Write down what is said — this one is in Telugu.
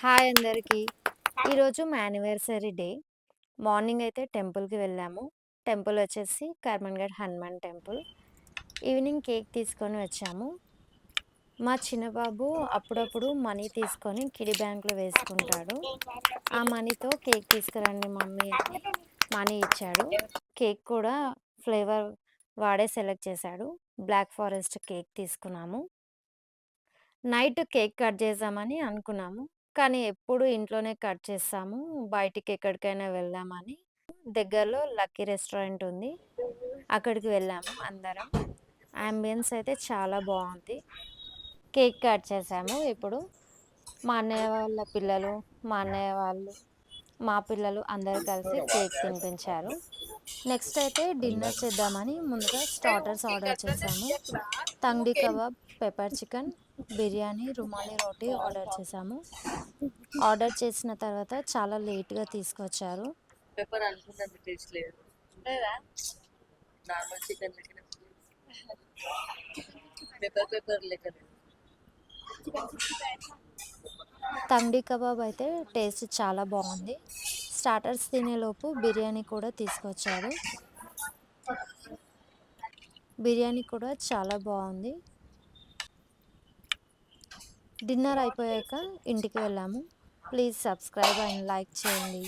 హాయ్ అందరికీ. ఈరోజు మా యానివర్సరీ డే. మార్నింగ్ అయితే టెంపుల్‌కి వెళ్ళాము. టెంపుల్ వచ్చేసి Karmanghat Hanuman temple. Evening cake తీసుకొని వచ్చాము. మా చిన్న బాబు అప్పుడప్పుడు మనీ తీసుకొని కిడీ బ్యాంక్‌లో వేసుకుంటాడు. ఆ మనీతో కేక్ తీసుకురండి మమ్మీ అని మనీ ఇచ్చాడు. కేక్ కూడా ఫ్లేవర్ వాడే సెలెక్ట్ చేశాడు. బ్లాక్ ఫారెస్ట్ కేక్ తీసుకున్నాము. నైట్ కేక్ కట్ చేద్దామని అనుకున్నాము. కానీ ఎప్పుడు ఇంట్లోనే కట్ చేస్తాము. బయటికి ఎక్కడికైనా వెళ్దామని దగ్గరలో లక్కీ రెస్టారెంట్ ఉంది. అక్కడికి వెళ్ళాము అందరం. యాంబియన్స్ అయితే చాలా బావుంది. కేక్ కట్ చేసాము. ఇప్పుడు మా అన్నయ్య వాళ్ళ పిల్లలు, మా అన్నయ్య వాళ్ళు, మా పిల్లలు అందరూ కలిసి కేక్ తినిపించారు. నెక్స్ట్ అయితే డిన్నర్ చేద్దామని ముందుగా స్టార్టర్స్ ఆర్డర్ చేశాము. Tangdi kebab, pepper chicken, biryani, rumali roti order చేశాము. ఆర్డర్ చేసిన తర్వాత చాలా లేట్‌గా తీసుకొచ్చారు. పెప్పర్ అనుకున్నంత టేస్ట్ లేదు. లేదా నార్మల్ చికెన్ లెక్కనే పెప్పర్ లెక్క లేదు. తంగ్డి కబాబ్ అయితే టేస్ట్ చాలా బాగుంది. స్టార్టర్స్ తినేలోపు బిర్యానీ కూడా తీసుకొచ్చాడు. బిర్యానీ కూడా చాలా బాగుంది. డిన్నర్ అయిపోయాక ఇంటికి వెళ్ళాము. ప్లీజ్ సబ్స్క్రైబ్ అండ్ లైక్ చేయండి.